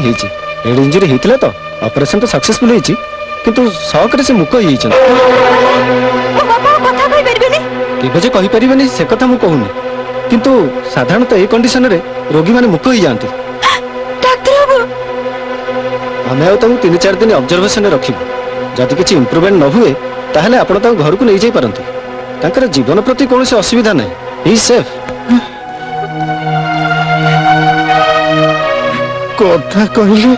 ହେଇଛି। Head injury ହେଇଥିଲା ତ ऑपरेशन तो सक्सेसफुल ହେଇଛି କିନ୍ତୁ ସକରେ ସେ ମୁକ ହେଇଛନ୍ତି। କେବେ ଯେ କହିପାରିବେନି ସେ କଥା ମୁଁ କହୁନି କିନ୍ତୁ ସାଧାରଣତଃ ଏ କଣ୍ଡିସନରେ ରୋଗୀ ମାନେ ମୁକ ହେଇଯାଆନ୍ତି। ଆମେ ଆଉ ତାଙ୍କୁ 3-4 ଦିନ ଅବଜର୍ଭେସନରେ ରଖିବୁ। ଯଦି କିଛି ଇମ୍ପ୍ରୁଭମେଣ୍ଟ ନ ହୁଏ ତାହେଲେ ଆପଣ ତାଙ୍କୁ ଘରକୁ ନେଇଯାଇ ପାରନ୍ତି। ତାଙ୍କର ଜୀବନ ପ୍ରତି କୌଣସି ଅସୁବିଧା ନାହିଁ। ହି ସେଫ୍। କଥା କହିଲେ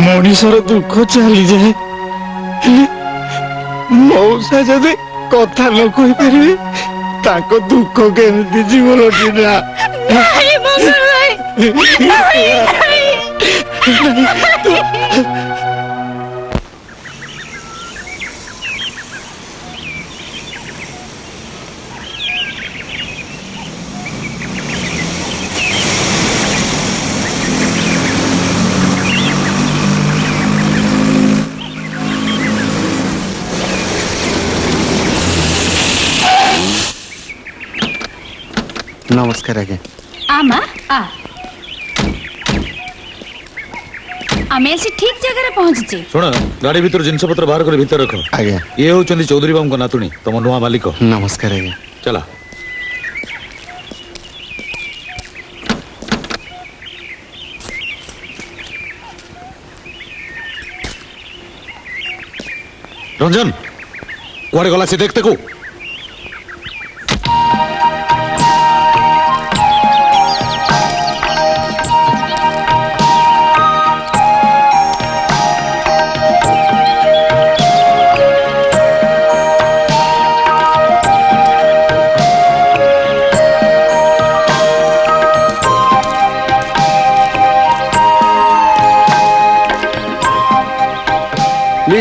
ମଣିଷର ଦୁଃଖ ଚାଲିଯାଏ, ହେଲେ ମଉସା ଯଦି କଥା ନ କହିପାରିବେ ତାଙ୍କ ଦୁଃଖ କେମିତି ଯିବ ଲଟିନା? नमस्कार आज्ञा। आमा आ आमे से ठीक जगह रे पहुंचचे। सुन गाड़ी भीतर जिनस पत्र बाहर कर भीतर रख। आज्ञा ये होचंदी चौधरी बाबू को नातुणी तुम नुआ मालिक। नमस्कार आज्ञा। चला रंजन कुआड़े गला से देखते को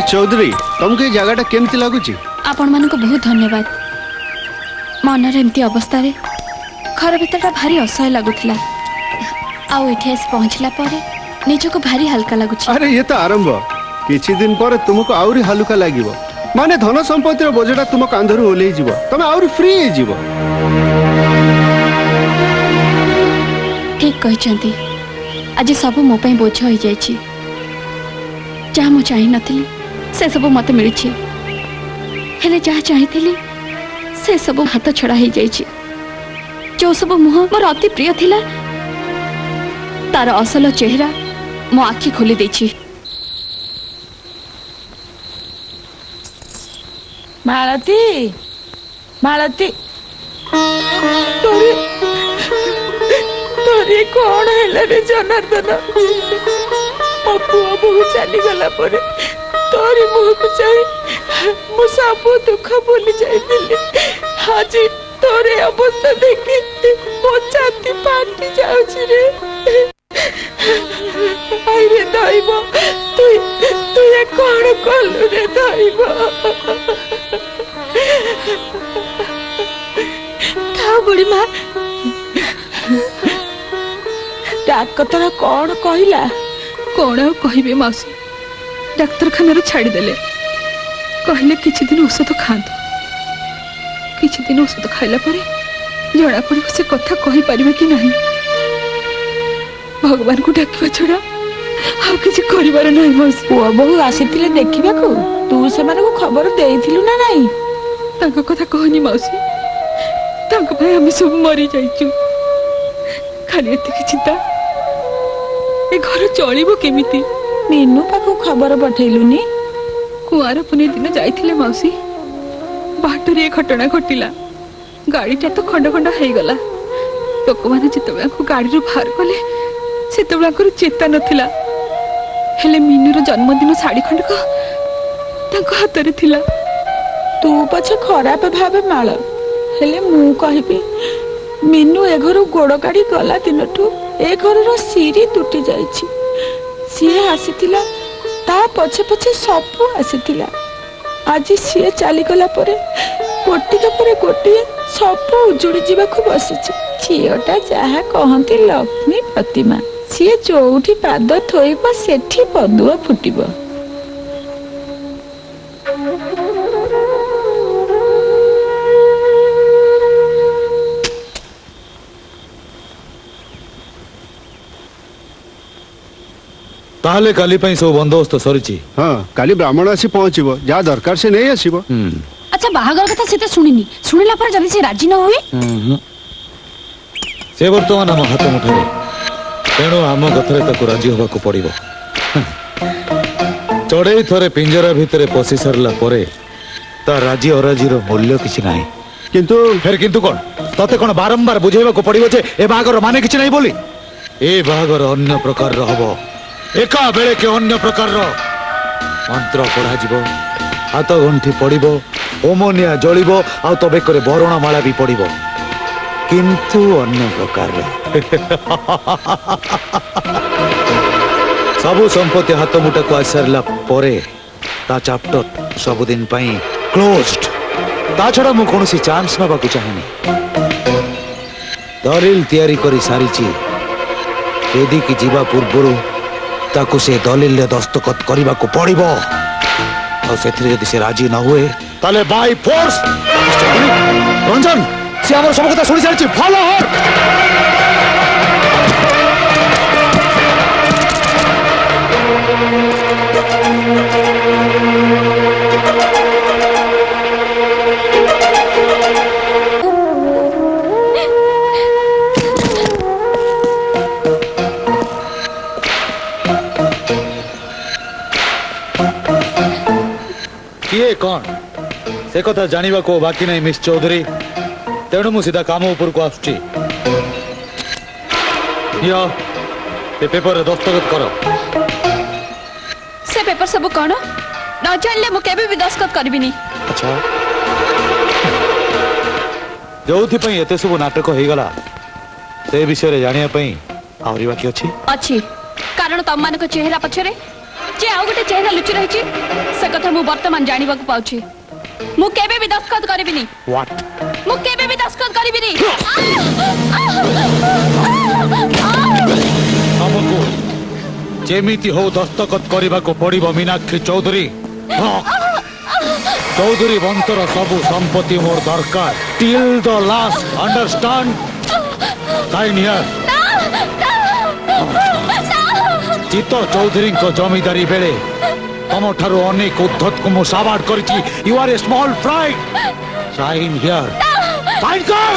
चौधरी तुमको ये जगह केमती लगुच? आपण मानको बहुत धन्यवाद। मनर एमती अवस्था रे घर भीतर भारी असह्य लगुला आउ एठी आसी पहुंचला परे निजको भारी हल्का लगुच। अरे ये तो आरंभ किछि दिन पर तुमको आउरी हल्का लागिवो माने धन संपत्ति रो बोझटा तुम कांधरु ओलै जीवो तमे आउरी फ्री हे जीवो। ठीक कहिचंती आज सब मो पई बोझ होई जायछि। जहाँ मु चाहि नथिली से सब मत मिली हेले जहाँ चाहती से सब हाथ छड़ा हो जाइए। जो सब मुह मोर अति प्रिय थिला तार असल चेहरा मो आखि खोली देछि। मालती मालती तोरी कौन है रे जनार्दन? मो पुआ बहु चली गला परे तोरी मुह को चाहे मु सब दुख भूली जाइली। आज तोरे अवस्था देखी मो छाती फाटी जाउछि रे। आई रे दैव तू तू ये कौन कलु रे दैव? था बुढ़ी माँ डाक्तर कौन कहला? कौन आ कहबे मौसी डाक्तरखाना छाड़देले कहले किछि दिन औषध खातु। किछि दिन औषध खाइला परे जना पड़े से कथा कहि परिबे कि नहीं। भगवान को डाकिबा छड़ा आ किछि करिवार नहीं। मौसी पुआ बहु आसीथिले देखिबा को तू से माने को खबर देइथिलु ना नहीं? तांका कथा कहनी मौसी तांका भाई हम सब मरी जाइछु। खाली एति चिंता ए घर चलिबो केमिति? मीनू पाखु खबर पठेलुनी? कुआर पुनी दिन जाइथिले मौसी बाटरे घटना घटिला। गाड़ीटा तो खंड खंड हो गला। लोक मैंने जिते गाड़ी रू बाहर कले से चेता नथिला। हेले मीनूर जन्मदिन शाढ़ी खंडक हाथ रे थिला। तू पछे खराब भावे माल हेले मु कहबी मीनू ए घर गोड़ काढ़ी गला दिनठू ए घर सीरी तुटी जाइछि। सीए आसीथिला ता पछे पछे सब आसीथिला। आज सीए चली गला परे गोटिका परे गोटिए सब उजुड़ी जीवाकू बसिछि। झीटा जहा कहती लक्ष्मी प्रतिमा सीए जोठी पाद थोइब सेठी पदुआ फुटिब। ताहले काली पई सब बंदोबस्त सरीची हाँ काली ब्राह्मण आसी पहुंचब जहाँ दरकार से नहीं आसीब अच्छा बाहागर कथा से शुणिनी शुणिला पर जब से राजी न हुए से वर्तमान आम हाथ मुठे तेणु आम कथरे ताको राजी होबाकू पड़िबो चढ़ई थरे पिंजरा भितरे पशि सारला परे ता राजी अराजीर मूल्य किछि नाही किंतु फिर किंतु कोन तते कोन बारंबार बुझेबाकू पड़िबो जे ए बाहागर माने किछि नाही बोली ए बाहागर अन्य प्रकार हबो एका बेले के अन्य प्रकार मंत्र पढ़ा जीवो हाथ गंठी पड़िबो ओमोनिया जलिबो आ तो बेकरे बरणा माला भी पड़िबो किंतु अन्य प्रकार सबु संपत्ति हाथ मुटा को आसारला परे ता चैप्टर सबुदिन पई क्लोज्ड ता छड़ा मु कोनसी चांस नबाकू चाहेनी दलिल तैयारी करी सारीची यदि कि जीवा पूर्वरु ताकू से दलिल ले दस्तखत करबा को पड़िबो और सेथरे यदि से राजी न हुए ताले बाय फोर्स रंजन से हमर सब कथा सुनि सारची फॉलो हर किए कौन से कथा जानिबा को बाकी नहीं मिस चौधरी तेणु मु सीधा काम ऊपर को आसुची यो ए पेपर रे दस्तखत करो से पेपर सब कौन न जानले मु केबे भी दस्तखत करबिनी अच्छा जोथि पई एते सब नाटक होई गला से विषय रे जानिया पई आउरी बाकी अछि कारण तम मान को चेहरा पछरे जे आउ गोटे चेहरा लुचि रहिछि से कथा मु वर्तमान जानिबा को पाउछि मु केबे भी दस्तखत करबिनी व्हाट मु केबे भी दस्तखत करबिनी हमको जेमिति हो दस्तखत करबा को पड़िबो मीनाक्षी चौधरी चौधरी वंशर सब संपत्ति मोर दरकार till the last understand sign here Chitta Chaudhary को जमीदारी बेले तम ठारू अनेक उद्धत को मु साबाड़ करछि you are a small fry sign here sign कर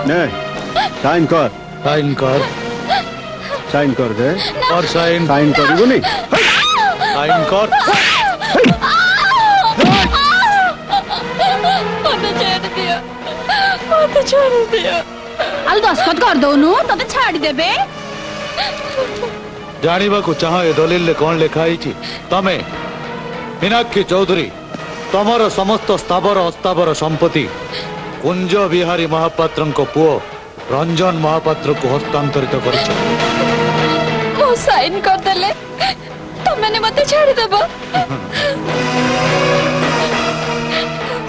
नहीं साइन कर साइन कर साइन कर दे और साइन साइन करिबो नहीं साइन कर आल दस्तखत कर दोनु तते छाड़ी देबे जानिबा को चाह ए दलिल ले कौन लिखा है तमे मीनाक्षी चौधरी तमर समस्त स्थावर अस्तावर संपत्ति कुंज बिहारी महापात्र को पुओ रंजन महापात्र को हस्तांतरित कर मो साइन कर देले तो मैंने मते छाड़ी देबो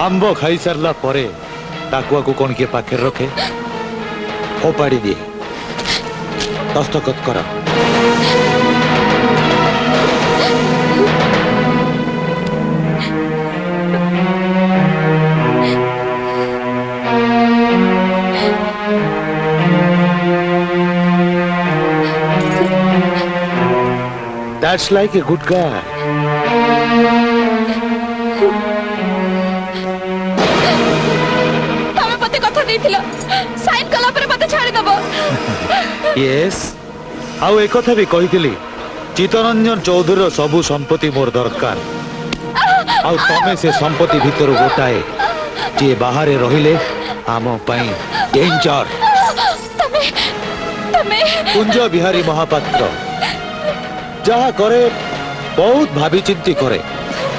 आंब खाई सारला परे टाकुआ को कौन के पाखे रखे फोपाड़ी दिए दस्तखत करा That's like a good guy. तमे पते कथा देथिलो साइन कला पर मते छाड़ी देबो Yes. आउ एक कथा भी कहिथिली चित्तरंजन चौधरी सबु संपत्ति मोर दरकार आउ तमे से संपत्ति भीतर गोटाए जे बाहरे रहिले आम पई डेंजर तमे तमे कुंज बिहारी महापात्र जहा करे बहुत भावी चिंती करे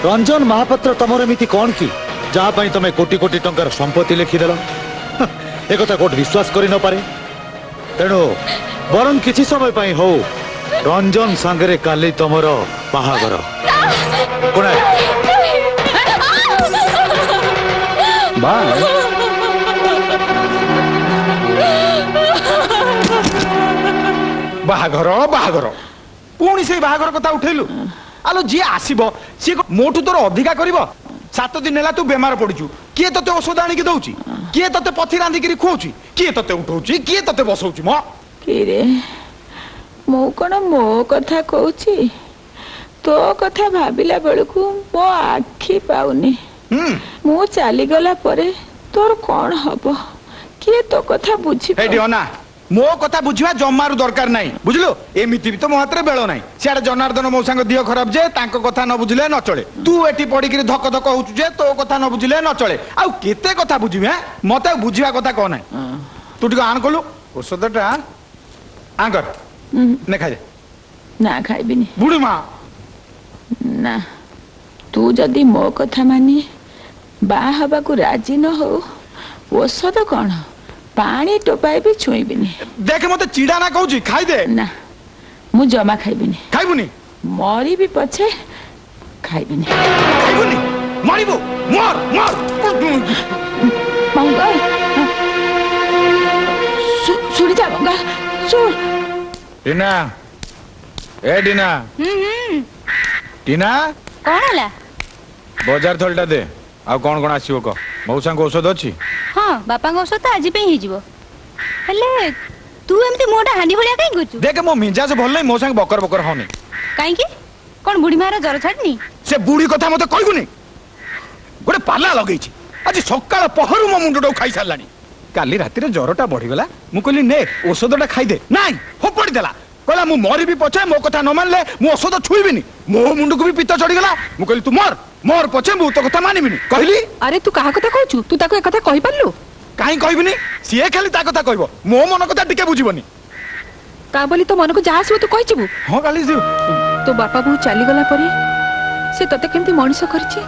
रंजन महापात्र तमर एमिति कौन की जहा पई तमे कोटी कोटी टंकार संपत्ति लिखिदेल एक कथा कोट विश्वास करि न पारे तेणु बरं किछि समय पई हो रंजन संगरे काली तमर बाहागर कोना बाय बाहागर बाहागर पुणी से बाहागर कथा उठेलु आलो जी आसीबो सी मोठू तोर अधिका करिवो 7 दिन हेला तू बेमार पड़िचु किए तते औषध आनी के दउची किए तते पथि रांधी करी खोउची किए तते उठौची किए तते बसौची म किरे ମୁଁ କ'ଣ ମୋ କଥା କହୁଛି ତୋ କଥା ଭାବିଲା ବେଳକୁ ମୋ ଆଖି ପାଉନି ମୁଁ ଚାଲିଗଲା ପରେ ତୋର କ'ଣ ହବ କିଏ ତୋ କଥା ବୁଝିବ ଏଇଠି ଅନା ମୋ କଥା ବୁଝିବା ଜମାରୁ ଦରକାର ନାହିଁ ବୁଝିଲୁ ଏମିତି ବି ତ ମୋ ହାତରେ ବେଳ ନାହିଁ ସିଆଡେ ଜନାର୍ଦ୍ଦନ ମଉସାଙ୍କ ଦିହ ଖରାପ ଯେ ତାଙ୍କ କଥା ନ ବୁଝିଲେ ନ ଚଳେ ତୁ ଏଠି ପଡିକିରି ଧକ ଧକ ହଉଛୁ ଯେ ତୋ କଥା ନ ବୁଝିଲେ ନ ଚଳେ ଆଉ କେତେ କଥା ବୁଝିବି ମତେ ଆଉ ବୁଝିବା କଥା କହ ନାହିଁ ତୁ ଟିକେ ଆଣ କଲୁ ଔଷଧଟା ଆଙ୍କର ନେ ଖାଇଦେ ନା ଖାଇବିନି ବୁଢୀ ମା ନା ତୁ ଯଦି ମୋ କଥା ମାନି ବାହା ହବାକୁ ରାଜି ନ ହଉ ଔଷଧ କ'ଣ ପାଣି ଟୋପାଏ ବି ଛୁଇଁବିନି ଦେଖେ ମତେ ଚିଡା ନା କହୁଛି ଖାଇଦେ ନା ମୁଁ ଜମା ଖାଇବିନି ଖାଇବୁନି ମରିବି ପଛେ ଖାଇବିନି ଖାଇବୁନି ମରିବୁ ମର ମର ମଙ୍ଗଳ ଶୁଣି ଯା ମଙ୍ଗଳ ଶୁଣ ଟିନା ଏ ଟିନା ଟିନା କଣ ହେଲା ବଜାର ଥଳିଟା ଦେ ଆଉ କଣ କଣ ଆସିବ କହ ମଉସାଙ୍କ ଔଷଧ ଅଛି ହଁ ବାପାଙ୍କ ଔଷଧ ତ ଆଜି ପାଇଁ ହେଇଯିବ ହେଲେ ତୁ ଏମିତି ମୁହଁଟା ହାଣ୍ଡି ଭଳିଆ କାଇଁ କରୁଛୁ ଦେଖେ ମୋ ମିଜାଜ ଭଲ ନାହିଁ ମୋ ସାଙ୍ଗେ ବକର ବକର ହଉନି କାହିଁକି କଣ ବୁଢୀ ମାର ଜ୍ୱର ଛାଡିନି ସେ ବୁଢୀ କଥା ମତେ କହିବୁନି ଗୋଟେ ପାଲା ଲଗେଇଛି ଆଜି ସକାଳ ପହରୁ ମୋ ମୁଣ୍ଡଟାକୁ ଖାଇ ସାରିଲାଣି କାଲି ରାତିରେ ଜ୍ୱରଟା ବଢିଗଲା ମୁଁ କହିଲି ନେ ଔଷଧଟା ଖାଇଦେ ନାଇଁ ଫୋପାଡ଼ି ଦେଲା କହିଲା ମୁଁ ମରିବି ପଛେ ମୋ କଥା ନ ମାନିଲେ ମୁଁ ଔଷଧ ଛୁଇଁବିନି ମୋ ମୁଣ୍ଡକୁ ବି ପିତ୍ତ ଚଢିଗଲା ମୁଁ କହିଲି ତୁ ମର ପଛେ ମୁଁ ତୋ କଥା ମାନିବିନି କହିଲି ଆରେ ତୁ କାହା କଥା କହୁଛୁ ତୁ ତାକୁ ଏ କଥା କହିପାରିଲୁ କାହିଁ କହିବିନି ସିଏ ଖାଲି ତା କଥା କହିବ ମୋ ମନ କଥା ଟିକେ ବୁଝିବନି ତା ବୋଲି ତୋ ମନକୁ ଯାହା ଆସିବ ତୁ କହିଯିବୁ ହଁ କାଲି ତୋ ବାପା ବୋଉ ଚାଲିଗଲା ପରେ ସେ ତତେ କେମିତି ମଣିଷ କରିଛି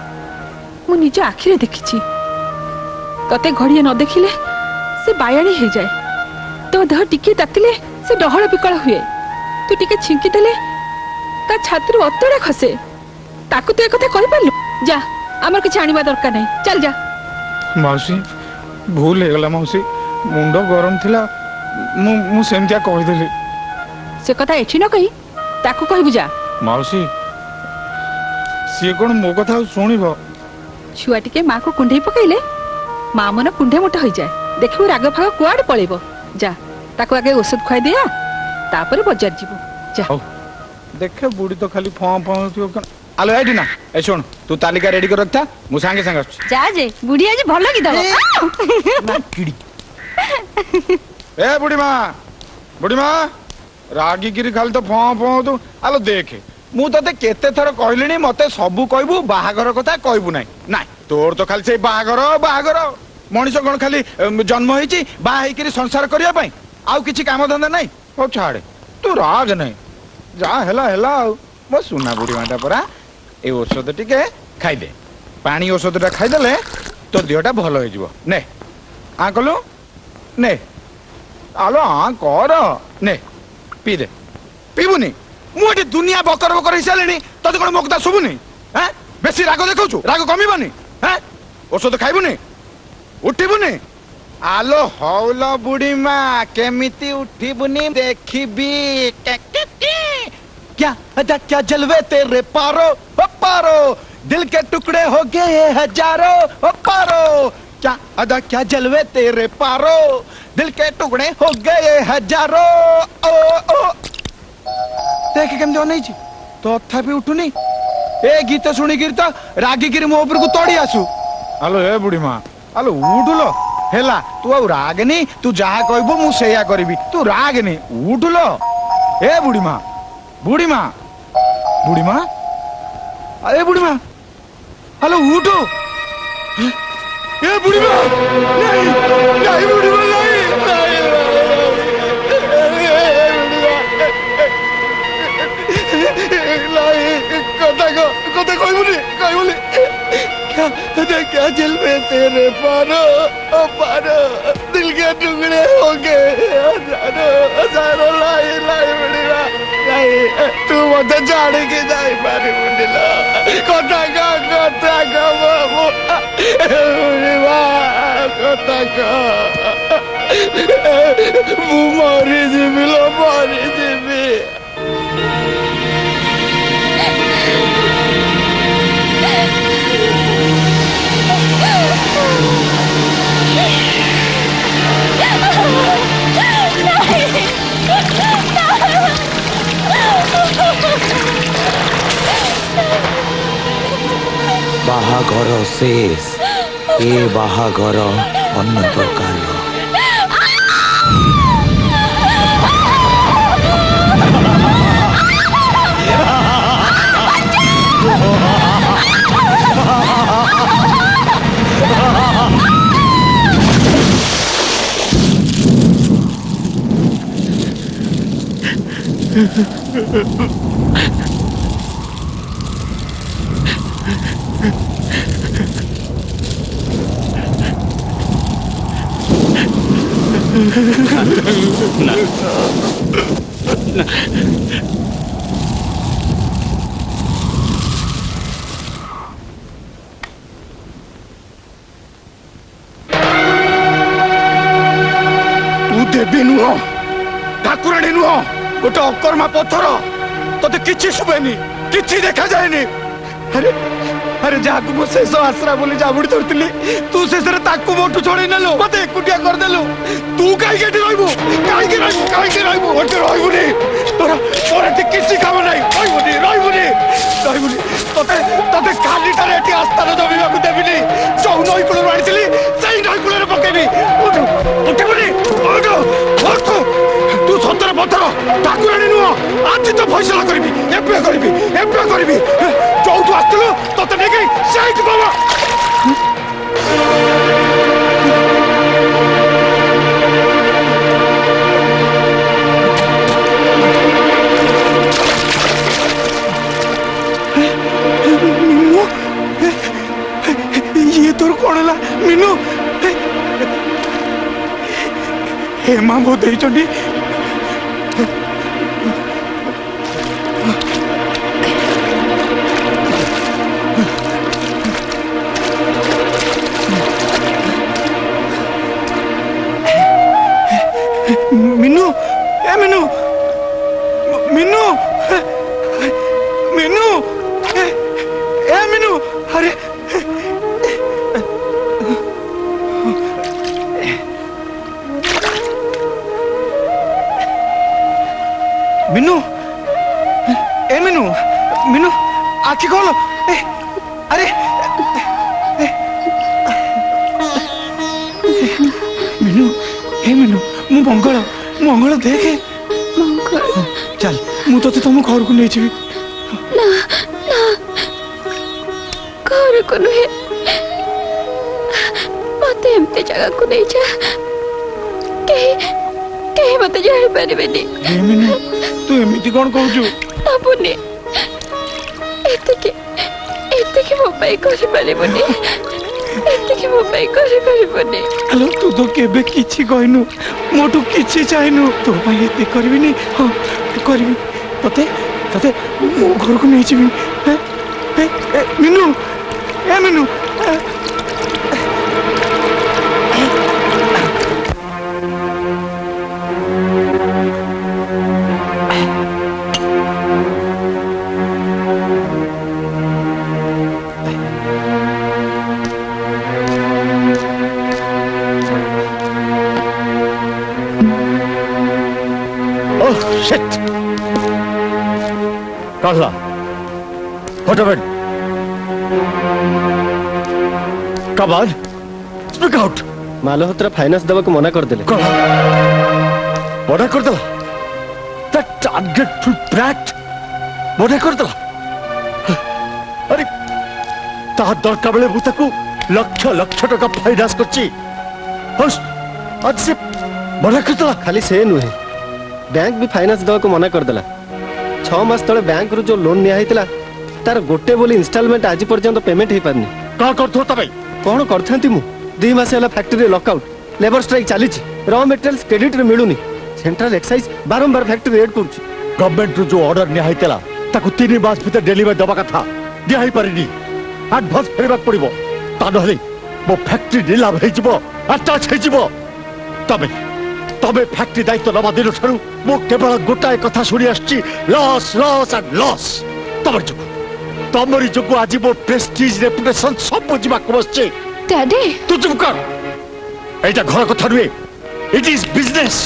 ମୁଁ ନିଜ ଆଖିରେ ଦେଖିଛି ତତେ ଘଡ଼ିଏ ନ ଦେଖିଲେ ସେ ବାୟାଣୀ ହେଇଯାଏ ତୋ ଦେହ ଟିକେ ତାତିଲେ ସେ ଡହଳ ବିକଳ ହୁଏ ତୁ ଟିକେ ଛିଙ୍କି ଦେଲେ ତା ଛାତିରୁ ଅତଡ଼ା ଖସେ ତାକୁ ତୁ ଏ କଥା କହିପାରିଲୁ ଯା ଆମର କିଛି ଆଣିବା ଦରକାର ନାହିଁ ଚାଲ ଯା ମାଉସୀ ଭୁଲ ହେଇଗଲା ମାଉସୀ ମୁଣ୍ଡ ଗରମ ଥିଲା ମୁଁ ସେମିତିଆ କହିଦେଲି ସେ କଥା ଏଠି ନ କହି ତାକୁ କହିବୁ ଯା ମାଉସୀ ସିଏ କଣ ମୋ କଥା ଆଉ ଶୁଣିବ ଛୁଆ ଟିକେ ମାକୁ କୁଣ୍ଢେଇ ପକେଇଲେ ମା ମନ କୁଣ୍ଢେ ମୋଟ ହେଇଯାଏ ଦେଖିବୁ ରାଗ ଫାଗ କୁଆଡେ ପଳେଇବ ଯା ତାକୁ ଆଗେ ଔଷଧ ଖୁଆଇ ଦେଇଆ ତାପରେ ବଜାର ଯିବୁ ଯା ଦେଖେ ବୁଢୀ ତ ଖାଲି ଫଁ ଫଁ ଆଲୋ ଏଇଠି ନା ଏ ଶୁଣ ତୁ ତାଲିକା ରେଡି କରି ରଖିଥା ମୁଁ ସାଙ୍ଗେ ସାଙ୍ଗେ ଆସୁଛି ଯା ଯେ ବୁଢୀ ଆଜି ଭଲ କି ଦବ ଏ ବୁଢୀ ମା ରାଗିକିରି ଖାଲି ତ ଫଁ ଫଁ ତୁ ଆଲୋ ଦେଖେ ମୁଁ ତତେ କେତେ ଥର କହିଲିଣି ମତେ ସବୁ କହିବୁ ବାହାଘର କଥା କହିବୁ ନାହିଁ ନାଇଁ ତୋର ତ ଖାଲି ସେଇ ବାହାଘର ମଣିଷ କଣ ଖାଲି ଜନ୍ମ ହେଇଛି ବାହା ହେଇକିରି ସଂସାର କରିବା ପାଇଁ ଆଉ କିଛି କାମ ଧନ୍ଦା ନାହିଁ ହଉ ଛାଡେ ତୁ ରାଗ ନାହିଁ ଯାହା ହେଲା ଆଉ ମୋ ସୁନା ବୁଢୀ ମାଟା ପରା ଏ ଔଷଧ ଟିକେ ଖାଇଦେ ପାଣି ଔଷଧଟା ଖାଇଦେଲେ ତୋ ଦେହଟା ଭଲ ହେଇଯିବ ନେ କଲୁ ନେ ଆଲୋ କର ନେ ପିଇଦେ ପିଇବୁନି ମୁଁ ଏଠି ଦୁନିଆ ବକର ବକର ହେଇସାରିଲିଣି ତତେ କଣ ମୋ କଥା ଶୁଭୁନି ବେଶୀ ରାଗ ଦେଖାଉଛୁ ରାଗ କମିବନି ଔଷଧ ଖାଇବୁନି ଉଠିବୁନି ଆଲୋ ହଉଲ ବୁଢୀ ମା କେମିତି ଉଠିବୁନି ଦେଖିବି क्या जलवे तेरे पारो दिल के टुकड़े हो गए हजारों पारो क्या जलवे तेरे पारो दिल के टुकड़े हो गए हजारों देख केमती अनैछि तथापि उठुनी ए गीत शुणिकी तो रागिकी मो उपरକୁ तोड़ी आसु आलो ए बुढ़ी माँ आलो उठुलो हेला तू आ रागनी तू जहा कहबो मु सेया करबी तू रागनी उठुलो ए बुढ़ी माँ बुढ़ी माँ अरे बुढ़ी माँ हेलो उठो ए बुढ़ी माँ नहीं बुढ़ी माँ कथा कहबुनी क्या जल में तेरे पारो दिल के टुकड़े हो गए हजारों लाई बुढ़ी माँ तू मत जाने की जाई पारी बुढ़ीला कथा का बाबू बुढ़ी माँ कथा का मु मरी जीवी लो मरी जीवी ବାହାଘର ଶେଷ ଏ ବାହାଘର ଅନ୍ୟ ପ୍ରକାର तू देवी नुह ठाकुराणी नुह गोटे अकर्मा पत्थर तोते किछि शुभेनी किछि देखा जाएनी अरे अरे जाकू मो शेष आसरा बोली जाबुड़ी धरतिली तू शेष रे ताकू मोटू छोड़ी नेलु मते एकुटिया कर देलु तू काई गेटी रहबू काई रहबू ओटे रहबुनी तोरा तोरा ती किछि काम नाही रहबुनी तोते तोते खाली टारे एटी आस्तार जमीवा को देबिनी चौ नई कुळ आनितली सेई नई कुळ रे पकेबी उठबुनी उठ तू सतर पत्थर ठाकुराणी नुह आज तो फैसला करबी एबे करबी चौथु आस्तलु तोते नेकी साइड बाबा ये तोर कौन है मीनू हेमा बो देइचंडी मीनू ए मीनू मीनू मीनू ए मीनू अरे मीनू ए मीनू मीनू आखि खोलो अरे मीनू ए मीनू मु मंगल देखे चल मु तो तुम घर को नहीं छी ना घर को नुहे मत एमती जगह को नहीं जा कहीं मत जान पारिबेनी ए मीनू तू एमिति कोन कहू तापुनी एते के मोबाइल कर पारिबोनी एते मोबाइल कर हेलो तू तो केबे किछि कहनु मोटू किछि चाहनु तो भाई एते करबिनी हां करबी तते मो घर को नहीं छिबी मीनू ए Meenu Shit! Carla, what of it? Come on, speak out. Malhotra finance दवा को मना कर देले मना कर दला that ungrateful brat मना कर दला अरे ता दरकार बेले मु ताकू लक्ष लक्ष टका फाइनेंस करची आज से मना कर दला खाली से नुहे बैंक भी फाइनेंस दवा को मना कर देला 6 मास तले बैंक रो जो लोन निया हितला तार गोटे बोली इंस्टॉलमेंट आज पर्यंत पेमेंट हे पारनी का करथो तबे कोन करथांती मु 2 मास होला फैक्ट्री लॉकआउट लेबर स्ट्राइक चाली रॉ मटेरियल्स क्रेडिट रे मिलुनी सेंट्रल एक्साइज बारंबार फैक्ट्री रेड करछ गवर्नमेंट रो जो ऑर्डर निया हितला ताकू 3 मास भीतर डिलीवर दबा कथा दिया ही पारिनी एडवांस फेरबा पड़िबो ता नहले मो फैक्ट्री नीलाम हे जिवो अटैच हे जिवो तबे तबे फैक्ट्री दायित्व नबा दिन ठारू मो केवल गोटाए कथा सुनी आछि लॉस लॉस एंड लॉस तमरी जोगु आज मो प्रेस्टीज रेपुटेशन सब जिबा को बसছে डैडी तू चुप कर एटा घर कथा नुए इट इज बिजनेस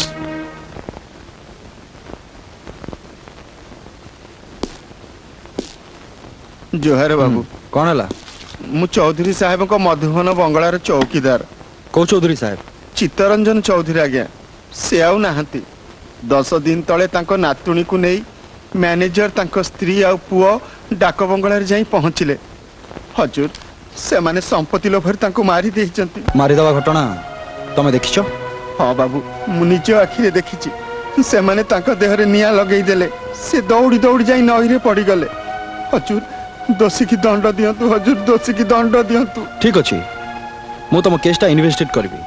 जोहार बाबू कौन है ମୁଁ ଚୌଧୁରୀ ସାହେବଙ୍କ ମଧୁବନ ବଙ୍ଗଳାର ଚୌକିଦାର। କୋଉ ଚୌଧୁରୀ ସାହେବ? ଚିତ୍ତରଞ୍ଜନ ଚୌଧୁରୀ ଆଜ୍ଞା। ସେ ଆଉ ନାହାନ୍ତି। 10 ଦିନ ତଳେ ତାଙ୍କ ନାତୁଣୀକୁ ନେଇ ମ୍ୟାନେଜର ତାଙ୍କ ସ୍ତ୍ରୀ ଆଉ ପୁଅ ଡାକ ବଙ୍ଗଳାରେ ଯାଇ ପହଞ୍ଚିଲେ। ହଜୁର, ସେମାନେ ସମ୍ପତ୍ତି ଲୋଭରେ ତାଙ୍କୁ ମାରି ଦେଇଛନ୍ତି। ମାରିଦେବା ଘଟଣା ତମେ ଦେଖିଛ? ହଁ ବାବୁ, ମୁଁ ନିଜ ଆଖିରେ ଦେଖିଛି। ସେମାନେ ତାଙ୍କ ଦେହରେ ନିଆଁ ଲଗେଇ ଦେଲେ। ସେ ଦୌଡ଼ି ଦୌଡ଼ି ଯାଇ ନଈରେ ପଡ଼ିଗଲେ। ହଜୁର, ଦୋଷୀକି ଦଣ୍ଡ ଦିଅନ୍ତୁ। ହଜୁର, ଦୋଷୀକି ଦଣ୍ଡ ଦିଅନ୍ତୁ। ଠିକ ଅଛି, ମୁଁ ତମ କେସଟା ଇନଭେଷ୍ଟିଗେଟ୍ କରିବି।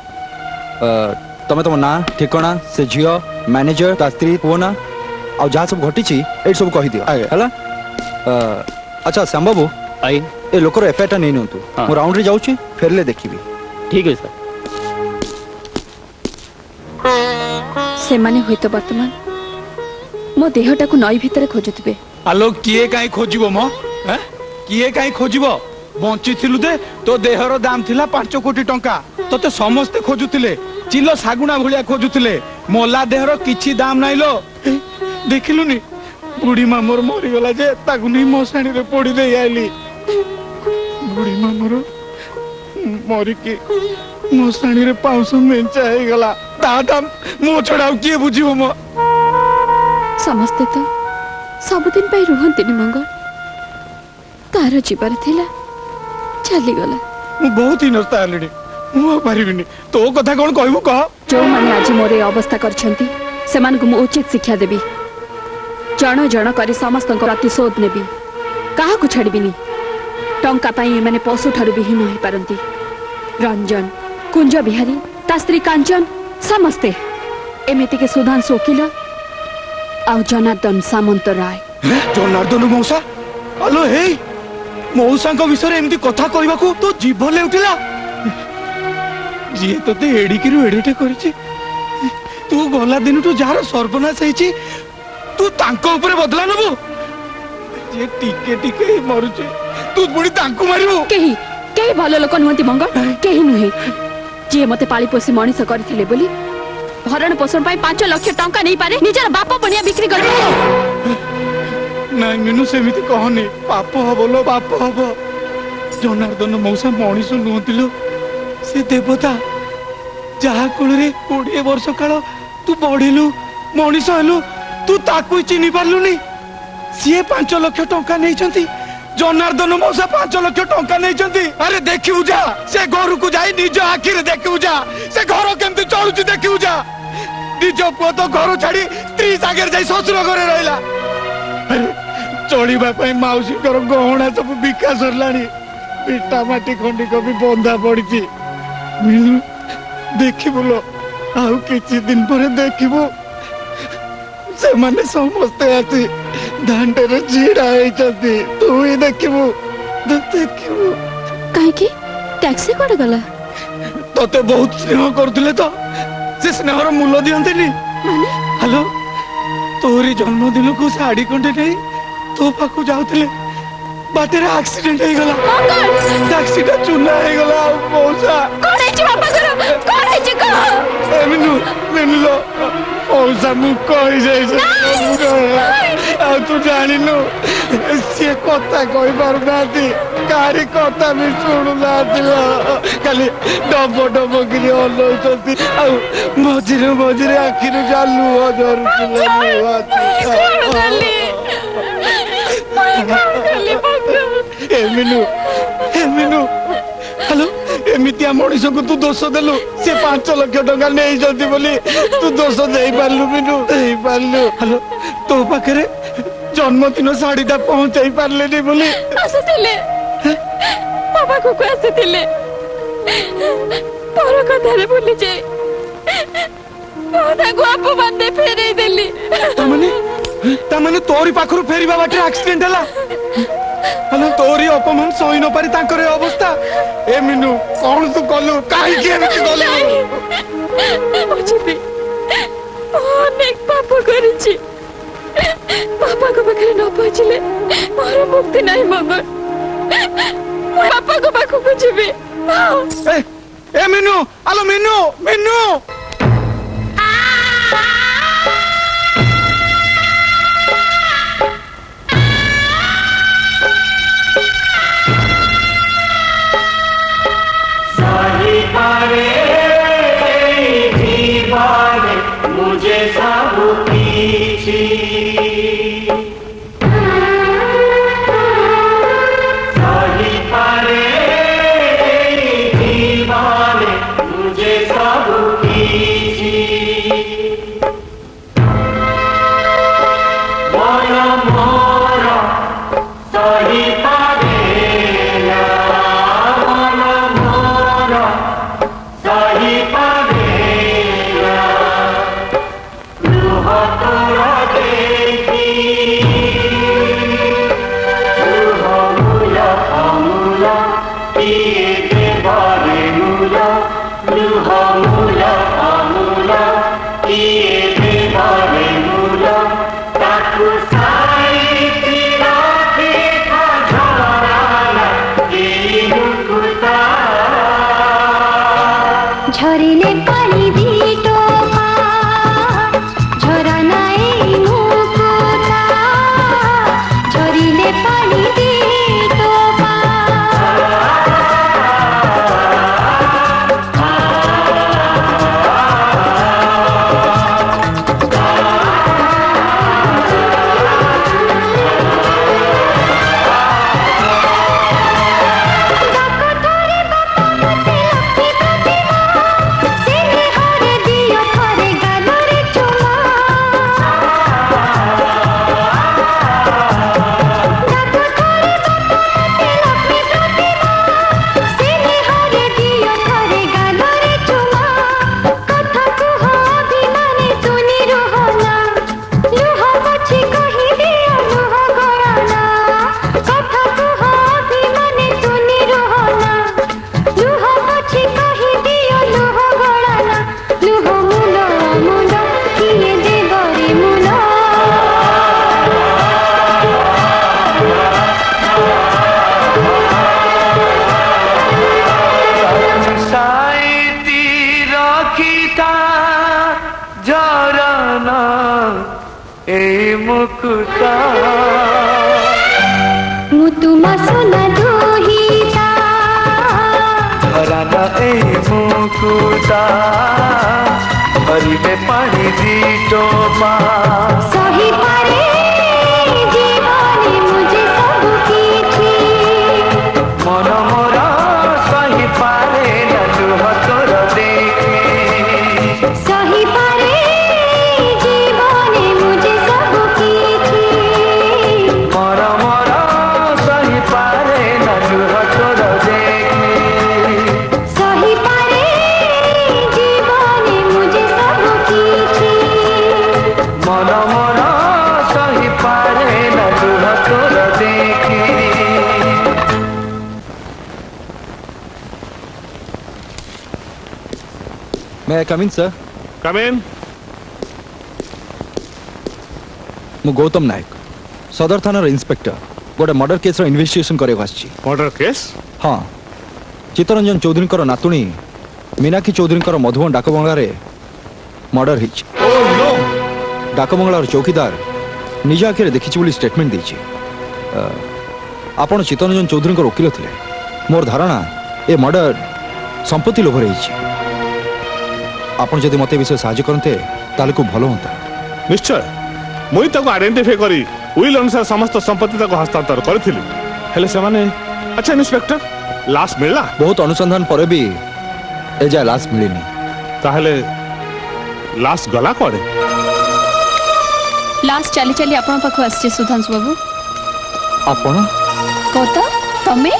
ତମେ ତମ ନାଁ, ଠିକଣା, ସେ ଝିଅ, ମ୍ୟାନେଜର, ତା ସ୍ତ୍ରୀ, ପୁଅ ନା ଆଉ ଯାହା ସବୁ ଘଟିଛି ଏଇଠି ସବୁ କହିଦିଅ ହେଲା। ଆଚ୍ଛା ଶ୍ୟାମ ବାବୁ, ଏ ଲୋକର ଏଫଆଇଆରଟା ନେଇ ନିଅନ୍ତୁ। ମୁଁ ରାଉଣ୍ଡରେ ଯାଉଛି, ଫେରିଲେ ଦେଖିବି। ଠିକ ଅଛି ସାର୍। ସେମାନେ ହୁଏତ ବର୍ତ୍ତମାନ ମୋ ଦେହଟାକୁ ନଈ ଭିତରେ ଖୋଜୁଥିବେ। ଆଲୋ, କିଏ କାହିଁ ଖୋଜିବ ମ? କିଏ କାହିଁ ଖୋଜିବ? ବଞ୍ଚିଥିଲୁ ଦେ, ତୋ ଦେହର ଦାମ ଥିଲା 5 କୋଟି ଟଙ୍କା। ତତେ ସମସ୍ତେ ଖୋଜୁଥିଲେ, ଚିଲ ଶାଗୁଣା ଭଳିଆ ଖୋଜୁଥିଲେ। ମଲା ଦେହର କିଛି ଦାମ ନାହିଁ ଲୋ। ଦେଖିଲୁନି, ବୁଢୀ ମା ମୋର ମରିଗଲା ଯେ ତାକୁ ନେଇ ମଶାଣିରେ ପୋଡି ଦେଇ ଆଇଲି। ବୁଢୀ ମା ମୋର ମରିକି ମଶାଣିରେ ପାଉଁଶ ମେଞ୍ଚା ହେଇଗଲା। ତା ଦାମ ମୋ ଛଡା ଆଉ କିଏ ବୁଝିବ ମ? ସମସ୍ତେ ତ ସବୁଦିନ ପାଇଁ ରୁହନ୍ତିନି ମଙ୍ଗଳ। ତାର ଯିବାର ଥିଲା, ଚାଲିଗଲା। ମୁଁ ବହୁତ ହିନସ୍ତା ହେଲିଣି। ମୁଁ ଆଉ ପାରିବିନି। ତୋ କଥା କଣ କହିବୁ କହ? ଯୋଉମାନେ ଆଜି ମୋର ଏ ଅବସ୍ଥା କରିଛନ୍ତି ସେମାନଙ୍କୁ ମୁଁ ଉଚିତ ଶିକ୍ଷା ଦେବି। ଜଣ ଜଣ କରି ସମସ୍ତଙ୍କ ପ୍ରତିଶୋଧ ନେବି। କାହାକୁ ଛାଡ଼ିବିନି। ଟଙ୍କା ପାଇଁ ଏମାନେ ପଶୁ ଠାରୁ ବି ହୀନ ହୋଇପାରନ୍ତି। ରଞ୍ଜନ, କୁଞ୍ଜ ବିହାରୀ, ତା ସ୍ତ୍ରୀ କାଞ୍ଚନ, ସମସ୍ତେ। ଏମିତିକି ସୁଧାଂଶୁ ଓକିଲ ଆଉ ଜନାର୍ଦ୍ଦନ ସାମନ୍ତ ରାୟ। ଜନାର୍ଦ୍ଦନ ମଉସା? ଆଲୋ ହେଇ, ମଉସାଙ୍କ ବିଷୟରେ ଏମିତି କଥା କହିବାକୁ ତୋ ଜିଭ ଲେଉଟିଲା? ଯିଏ ତୋତେ ଏଡିକିରୁ ଏଡିଟେ କରିଛି, ତୁ ଗଲା ଦିନଠୁ ଯାହାର ସର୍ବନାଶ ହେଇଛି, ତୁ ତାଙ୍କ ଉପରେ ବଦଲା ନବୁ? ଯିଏ ଟିକେ ଟିକେ ମରୁଛି, ତୁ ପୁଣି ତାଙ୍କୁ ମାରିବୁ? କେହି କେହି ଭଲ ଲୋକ ନୁହନ୍ତି ମଙ୍ଗଳ, କେହି ନୁହେଁ। ଯିଏ ମତେ ପାଳି ପୋଷି ମଣିଷ କରିଥିଲେ ବୋଲି ଭରଣ ପୋଷଣ ପାଇଁ 5 ଲକ୍ଷ ଟଙ୍କା ନେଇପାରେ ନିଜର ବାପ ପଣିଆ ବିକ୍ରି କରିବେ। ନାଇଁ ମିନୁ, ସେମିତି କହନି। ପାପ ହବ ଲୋ, ପାପ ହବ। ଜନାର୍ଦ୍ଦନ ମଉସା ମଣିଷ ନୁହନ୍ତି ଲୋ, ସେ ଦେବତା। ଯାହା କୋଳରେ 20 ବର୍ଷ କାଳ ତୁ ବଢିଲୁ, ମଣିଷ ହେଲୁ, ତୁ ତାକୁ ଚିହ୍ନି ପାରିଲୁନି। ସିଏ 5 ଲକ୍ଷ ଟଙ୍କା ନେଇଛନ୍ତି। ଜନାର୍ଦ୍ଦନ ମଉସା 5 ଲକ୍ଷ ଟଙ୍କା ନେଇଛନ୍ତି। ଆରେ ଦେଖିବୁ ଯା, ସେ ଘରକୁ ଯାଇ ନିଜ ଆଖିରେ ଦେଖିବୁ ଯା, ସେ ଘର କେମିତି ଚଳୁଛି ଦେଖିବୁ ଯା। ନିଜ ପୁଅ ତ ଘର ଛାଡି ସ୍ତ୍ରୀ ସାଙ୍ଗରେ ଯାଇ ଶ୍ୱଶୁର ଘରେ ରହିଲା। ଚଳିବା ପାଇଁ ମାଉସୀଙ୍କର ଗହଣା ସବୁ ବିକା ସରିଲାଣି। ପିଟା ମାଟି ଖଣ୍ଡିକ ବି ବନ୍ଧା ପଡିଛି। ମିନୁ, ଦେଖିବୁ ଲୋ, ଆଉ କିଛି ଦିନ ପରେ ଦେଖିବୁ, ସେମାନେ ସମସ୍ତେ ଆସି ଦାଣ୍ଡରେ ଛିଡା ହେଇଛନ୍ତି। ତୁ ହିଁ ଦେଖିବୁ, ତୁ ଦେଖିବୁ। କାହିଁକି ଟ୍ୟାକ୍ସି କୁଆଡେ ଗଲା? ତତେ ବହୁତ ସ୍ନେହ କରୁଥିଲେ ତ, ସେ ସ୍ନେହର ମୂଲ୍ୟ ଦିଅନ୍ତିନି। ହ୍ୟାଲୋ, ତୋରି ଜନ୍ମଦିନକୁ ଶାଢୀ ଖଣ୍ଡେ ନେଇ ତୋ ପାଖକୁ ଯାଉଥିଲେ, ବାଟରେ ଆକ୍ସିଡେଣ୍ଟ ହେଇଗଲା। ଟ୍ୟାକ୍ସିଟା ଚୁନା ହେଇଗଲା। ଆଉ ମଉସା ମିନୁ, ମିନୁଲୋ, ମଉସା ମୁଁ କହିଯାଇଛି। ଆଉ ତୁ ଜାଣିନୁ, ସିଏ କଥା କହିପାରୁନାହାନ୍ତି, କାହାରି କଥା ବି ଶୁଣୁନାହାନ୍ତି। ଖାଲି ଡବ ଡବ କିରି ଅନଉଛନ୍ତି। ଆଉ ମଝିରେ ମଝିରେ ଆଖିରୁ ଯା ଲୁହ ଝରୁଥିଲା। ଏମିନୁ, ଏମିନୁ, ହ୍ୟାଲୋ, ଏମିତିଆ ମଣିଷକୁ ତୁ ଦୋଷ ଦେଲୁ। ସେ 5 ଲକ୍ଷ ଟଙ୍କା ନେଇଛନ୍ତି ବୋଲି ତୁ ଦୋଷ ଦେଇପାରିଲୁ ମିନୁ, ଦେଇପାରିଲୁ। ହ୍ୟାଲୋ, ତୋ ପାଖରେ ଜନ୍ମଦିନ ଶାଢୀଟା ପହଞ୍ଚାଇ ପାରିଲେନି ବୋଲି ଆସିଥିଲେ, ମୋ ପାଖକୁ ଆସିଥିଲେ। ପର କଥାରେ ଭୁଲି ଯାଇ ମୁଁ ତାଙ୍କୁ ଅପମାନ ଦେଇ ଫେରେଇ ଦେଲି। ତାମାନେ ତୋରି ପାଖରୁ ଫେରିବା ବାଟରେ ଆକ୍ସିଡେଣ୍ଟ ହେଲା। ହ୍ୟାଲୋ, ତୋରି ଅପମାନ ସହି ନ ପାରି ତାଙ୍କର ଏ ଅବସ୍ଥା। ଏ ମିନୁ, କଣ ତୁ କଲୁ? କାହିଁକି ଏମିତି କଲୁ? ମୁଁ ଯିବି, ଅନେକ ପାପ କରିଛି। ବାପାଙ୍କ ପାଖରେ ନ ପହଞ୍ଚିଲେ ମୋର ମୁକ୍ତି ନାହିଁ ମଙ୍ଗଳ। ମୁଁ ବାପାଙ୍କ ପାଖକୁ ଯିବି। ଏ ମିନୁ, ଆଲୋ ମିନୁ, ମିନୁ। झरिले पानी दी टोपा झरा नाई मुकुता झरिले पानी दी टोपा मुतुमा सोना दुहिता हराना ए मुकुता हरिबे पानी दी टोपा सही पारे जीवने मुझे सब किछि मन मोरा सही पारे न लुह तोर देखी सही पारे जीवने मुझे सब किछि मोर मोरा सही पारे न लुह तोर देखी सही पारे जीवने मुझे सब किछि मन मोरा सही पारे न लुह तोर देखी May I come in, sir? Come in. ମୁଁ ଗୌତମ ନାୟକ ସଦର ଥାନାର ଇନ୍ସପେକ୍ଟର ଗୋଟେ ମର୍ଡର କେସ୍ର ଇନଭେଷ୍ଟିଗେସନ କରିବାକୁ ଆସିଛି। Murder case? ହଁ ଚିତ୍ତରଞ୍ଜନ ଚୌଧୁରୀଙ୍କର ନାତୁଣୀ ମୀନାକ୍ଷୀ ଚୌଧୁରୀଙ୍କର ମଧୁବନ ଡାକବଙ୍ଗଳାରେ ମର୍ଡର ହେଇଛି। Oh no! ଡାକବଙ୍ଗଳାର ଚୌକିଦାର ନିଜ ଆଖିରେ ଦେଖିଛି ବୋଲି ଷ୍ଟେଟମେଣ୍ଟ ଦେଇଛି। ଆପଣ ଚିତ୍ତରଞ୍ଜନ ଚୌଧୁରୀଙ୍କର ଓକିଲ ଥିଲେ। ମୋର ଧାରଣା ଏ ମର୍ଡର ସମ୍ପତ୍ତି ଲୋଭରେ ହେଇଛି। ଆପଣ ଯଦି ମୋତେ ଏ ବିଷୟରେ ସାହାଯ୍ୟ କରନ୍ତେ ତାହେଲେ ଖୁବ୍ ଭଲ ହୁଅନ୍ତା। ନିଶ୍ଚୟ ମୁଇଁ ତାକୁ ଆଇଡେଣ୍ଟିଫାଏ କରି ୱିଲ୍ ଅନୁସାରେ ସମସ୍ତ ସମ୍ପତ୍ତି ତାକୁ ହସ୍ତାନ୍ତର କରିଥିଲି। ହେଲେ ସେମାନେ ଆଚ୍ଛା ଇନ୍ସପେକ୍ଟର ଲାଶ ମିଳିଲା? ବହୁତ ଅନୁସନ୍ଧାନ ପରେ ବି ଏଯାଏ ଲାଶ ମିଳିନି। ତାହେଲେ ଲାଶ ଗଲା କୁଆଡ଼େ? ଲାଷ୍ଟ ଚାଲି ଚାଲି ଆପଣଙ୍କ ପାଖକୁ ଆସିছে ସୁଧାଂଶୁ ବାବୁ। ଆପଣ ଗୌତମ ତମେ?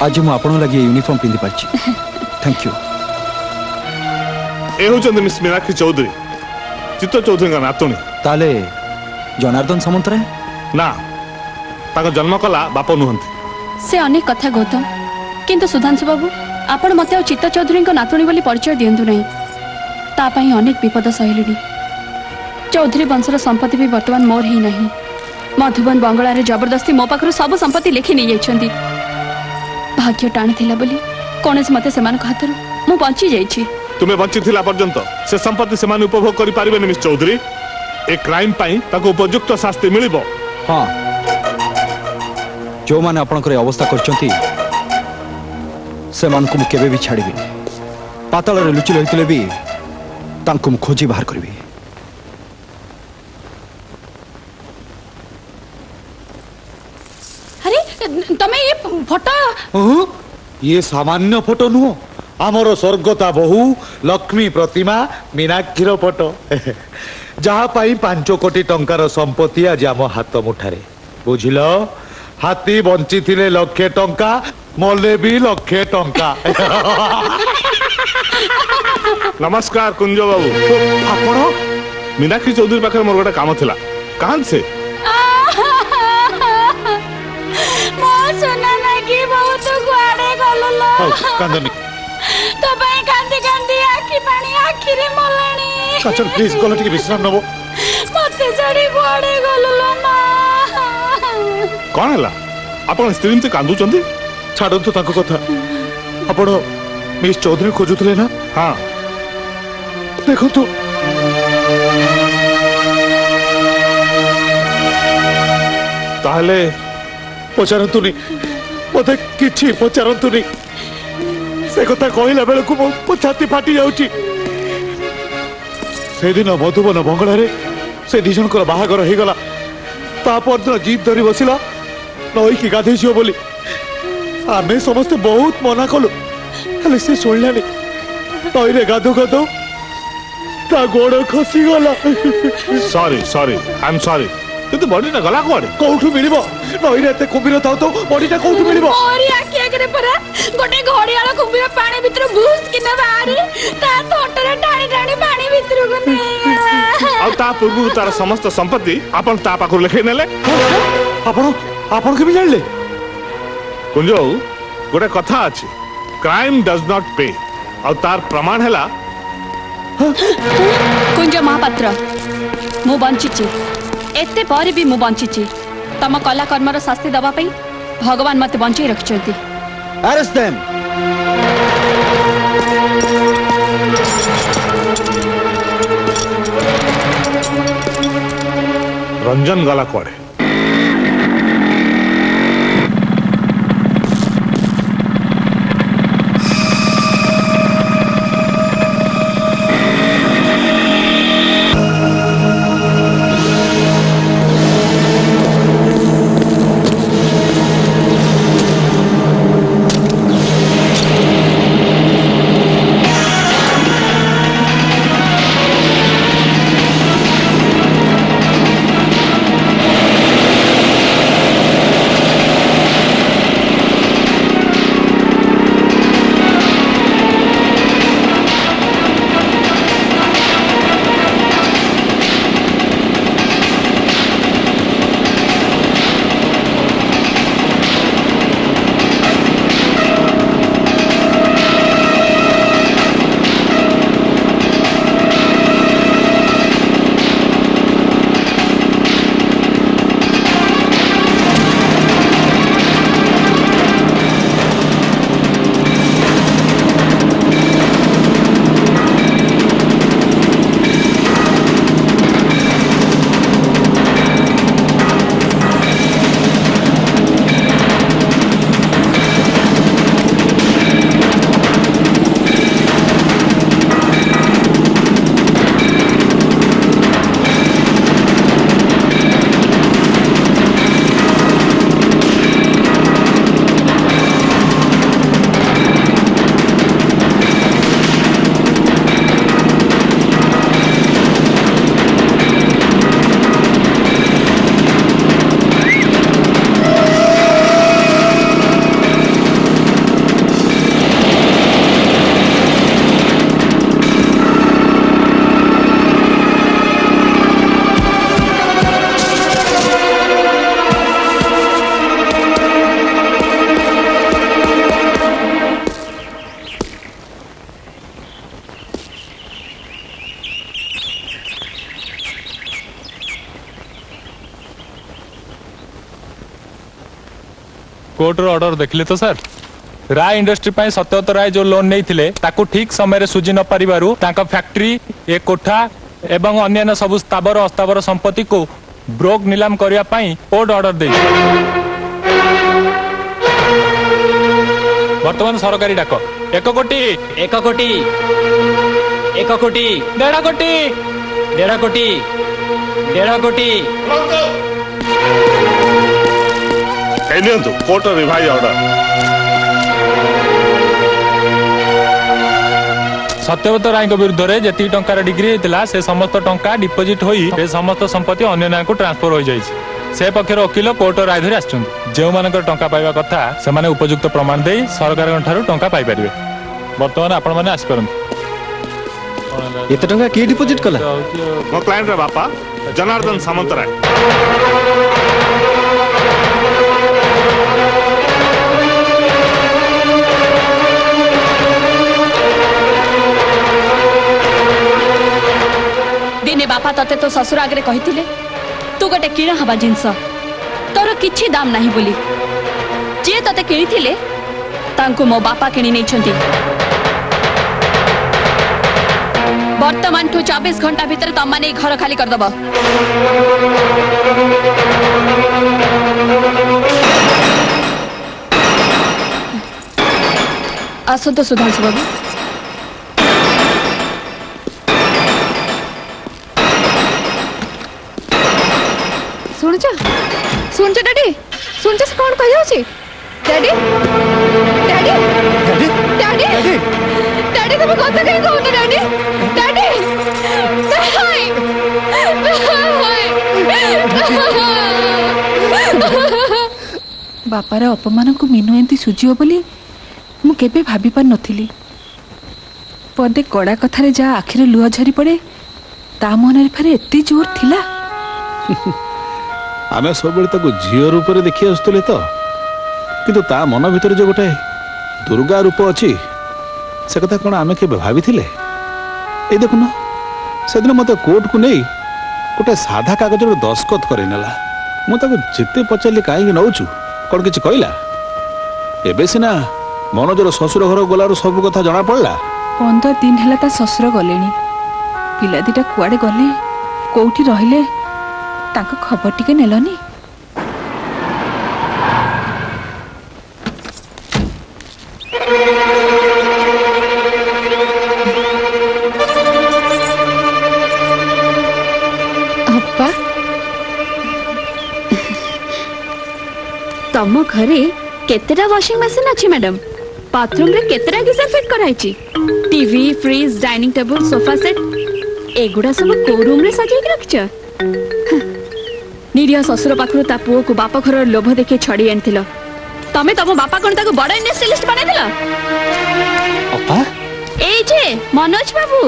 ଆଜି ମୁଁ ଆପଣଙ୍କ ଲାଗି ୟୁନିଫର୍ମ ପିନ୍ଧି ପାରିଛି। Thank you. ଏ ହେଉଛନ୍ତି ମିସ୍ ମୀନାକ୍ଷୀ ଚୌଧୁରୀ, ଚିତ୍ତ ଚୌଧୁରୀଙ୍କ ନାତୁଣୀ। ତାହେଲେ ଜନାର୍ଦ୍ଦନ ସାମନ୍ତରାୟ? ନା, ତାଙ୍କ ଜନ୍ମ କଲା ବାପ ନୁହନ୍ତି। ସେ ଅନେକ କଥା ଗୌତମ, କିନ୍ତୁ ସୁଧାଂଶୁ ବାବୁ ଆପଣ ମୋତେ ଆଉ ଚିତ୍ତ ଚୌଧୁରୀଙ୍କ ନାତୁଣୀ ବୋଲି ପରିଚୟ ଦିଅନ୍ତୁ ନାହିଁ। ତା ପାଇଁ ଅନେକ ବିପଦ ସହିଲିଣି। ଚୌଧୁରୀ ବଂଶର ସମ୍ପତ୍ତି ବି ବର୍ତ୍ତମାନ ମୋର ହେଇନାହିଁ। ମଧୁବନ ବଙ୍ଗଳାରେ ଜବରଦସ୍ତି ମୋ ପାଖରୁ ସବୁ ସମ୍ପତ୍ତି ଲେଖି ନେଇଯାଇଛନ୍ତି। ଭାଗ୍ୟ ଟାଣି ଥିଲା ବୋଲି କୌଣସି ମତେ ସେମାନଙ୍କ ହାତରୁ ମୁଁ ବଞ୍ଚି ଯାଇଛି। ତୁମେ ବଞ୍ଚିଥିଲା ପର୍ଯ୍ୟନ୍ତ ସେ ସମ୍ପତ୍ତି ସେମାନେ ଉପଭୋଗ କରିପାରିବେନି ମିସ୍ ଚୌଧୁରୀ। ଏ କ୍ରାଇମ୍ ପାଇଁ ତାକୁ ଉପଯୁକ୍ତ ଶାସ୍ତି ମିଳିବ। ହଁ, ଯେଉଁମାନେ ଆପଣଙ୍କର ଏ ଅବସ୍ଥା କରିଛନ୍ତି ସେମାନଙ୍କୁ ମୁଁ କେବେ ବି ଛାଡ଼ିବିନି। ପାତାଳରେ ଲୁଚି ରହିଥିଲେ ବି ତାଙ୍କୁ ମୁଁ ଖୋଜି ବାହାର କରିବି। ତମେ ଏ ଫଟୋ ये सामान्य फोटो नुह आमर स्वर्गता बहु लक्ष्मी प्रतिमा मीनाक्षीर फोटो जहाँ पाई 5 कोटी टंकार संपत्ति आज आम हाथ मुठारे बुझिल हाथी बंची थिले लक्षे टंका मले भी लक्षे टंका नमस्कार कुंज बाबू आपण मीनाक्षी चौधरी पाखे मोर गोटे काम थिला कहां से ମୋ ସୁନା ନାଗି ବହୁତ କୁଆଡେ ଗଲୁଲ कांदनी ତୋ ପାଇଁ କାନ୍ଦି କାନ୍ଦି ଆଖି ପାଣି ଆଖିରେ ମଲାଣି काचन प्लीज गला टिके विश्राम नबो ମତେ ଛାଡି କୁଆଡେ ଗଲୁଲ ମା कौन है आपण स्त्री एमती कांदुचंदी छाड़ନ୍ତୁ ତାଙ୍କ କଥା ଆପଣ ମିସ୍ ଚୌଧୁରୀ ଖୋଜୁଥିଲେ ନା हाँ ଦେଖନ୍ତୁ ताहले ପଚାରନ୍ତୁନି ମତେ କିଛି ପଚାରନ୍ତୁନି ସେ କଥା କହିଲା ବେଳକୁ ମୋ ଛାତି ଫାଟି ଯାଉଛି ସେଦିନ ମଧୁବନ ବଙ୍ଗଳାରେ ସେ ଦି ଜଣଙ୍କର ବାହାଘର ହେଇଗଲା ତା ପରଦିନ ଜିଦ୍ ଧରି ବସିଲା ନଈକି ଗାଧେଇଯିବ ବୋଲି ଆମେ ସମସ୍ତେ ବହୁତ ମନା କଲୁ ହେଲେ ସେ ଶୁଣିଲାନି ନଈରେ ଗାଧୁ ଗାଧୁ ତା ଗୋଡ ଖସିଗଲା sorry sorry I am sorry କିନ୍ତୁ ବଡିଟା ଗଲା କୁଆଡେ କୋଉଠୁ ମିଳିବ ନଈରେ ଏତେ କୁମ୍ଭୀର ଥାଉ ତ ବଡିଟା କୋଉଠୁ ମିଳିବ ମୋରି ଆଖି ଆଗରେ ପରା ଗୋଟେ ଘଡ଼ିଆଳ କୁମ୍ଭୀର ପାଣି ଭିତରୁ ଭୁସ୍ କିନା ବାହାରି ତା ଥଣ୍ଟରେ ଟାଣି ଟାଣି ପାଣି ଭିତରକୁ ନେଇଗଲା ଆଉ ତା ପୂର୍ବରୁ ତାର ସମସ୍ତ ସମ୍ପତ୍ତି ଆପଣ ତା ପାଖରୁ ଲେଖେଇ ନେଲେ ଆପଣ ଆପଣ କେମିତି ଜାଣିଲେ କୁଞ୍ଜ ବାବୁ ଗୋଟେ କଥା ଅଛି କ୍ରାଇମ ଡଜ ନଟ୍ पे ଆଉ ତାର ପ୍ରମାଣ ହେଲା କୁଞ୍ଜ ମହାପାତ୍ର ମୁଁ ବଞ୍ଚିଛି ଏତେ ପରେ ବି ମୁଁ ବଞ୍ଚିଛି ତମ କଲା କର୍ମର ଶାସ୍ତି ଦେବା ପାଇଁ ଭଗବାନ ମତେ ବଞ୍ଚେଇ ରଖିଛନ୍ତି Arrest them! ରଞ୍ଜନ ଗଲା କୁଆଡେ कोर्टर ऑर्डर देखले तो सर राय इंडस्ट्री पाई सत्यवत राय जो लोन नहीं थिले ताकू ठीक समय रे सुझी न परिबारु तांका फैक्ट्री एक कोठा एवं अन्य सब स्थावर अस्थावर संपत्ति को ब्रोक नीलाम करिया पाई कोर्ट ऑर्डर दे वर्तमान सरकारी डाक 1 कोटी 1 कोटी 1 कोटी 1.5 कोटी 1.5 कोटी 1.5 कोटी ए नियंतु कोर्ट रिवाइज ऑर्डर। सत्यव्रत राय विरुद्ध में जी टंकार डिग्री होता से समस्त टंका डिपोजिट होई से समस्त संपत्ति अन्य नाम को ट्रांसफर हो जाए से पक्षर वकिल कोर्ट राय धरी आसुँ जो मान टंका पाइबा कथा से उपयुक्त प्रमाण दे सरकार टंका पाई पारे। बर्तमान आपण मैंने आसपार एत टंका किए डिपोजिट कला मो क्लाइंट बापा जनार्दन सामंतराय। दिने बापा तते तो ससुर आगे कही तू गोटे किण हवा जिनस तोर किछि दाम नहीं बोली जे तते किणी तांको मो बापा किणी नहीं। वर्तमान ठू 24 घंटा भीतर तम माने घर खाली करदब। आसंत सुधांशु बाबू शुणुच डैडी शुणुच से कौन कह जाउची daddy daddy daddy daddy daddy तुम कथा कहीं कहू डैडी डैडी बापार अपमान को मीनू एंती सुझियो बोली मु केबे भाबी पार नथिली। पदे कड़ा कथारे जा आखिरे लुह झरी पड़े ता मन फेरे एते जोर थिला। आमे सब झील रूप में देखी आसुले तो किंतु ता मन भीतर जो गोटे दुर्गा रूप अच्छी से कथा कौन आमे के भाभी थिले। ए देखुन से दिन मत कोर्ट को नहीं गोटे साधा कागज दस्खत करनेला मुझे जिते पचारि कहीं नौचु कौन किसी कहला एबे सिना मनोजर ससुर घर गलार सब कथा जना पड़ला। 15 दिन है ता ससुर गले पिला दीटा कुआडे गले कोठी रहिले तांको खबर टिके नेलनी। अप्पा तम घरे केतेटा वॉशिंग मशीन अच्छी मैडम बाथरूम रे केतेटा गीजर फिट कराइची TV fridge dining table sofa set एगुड़ा सब को रूम रे सजाई के रखछ। निरीह ससुर पाखरु ता पुओ को बाप घर लोभ देखे छड़ी आनथिल तमे तम बापा कोन ताको बड़ इंडस्ट्रियलिस्ट बनै दिल। अपा ए जे मनोज बाबू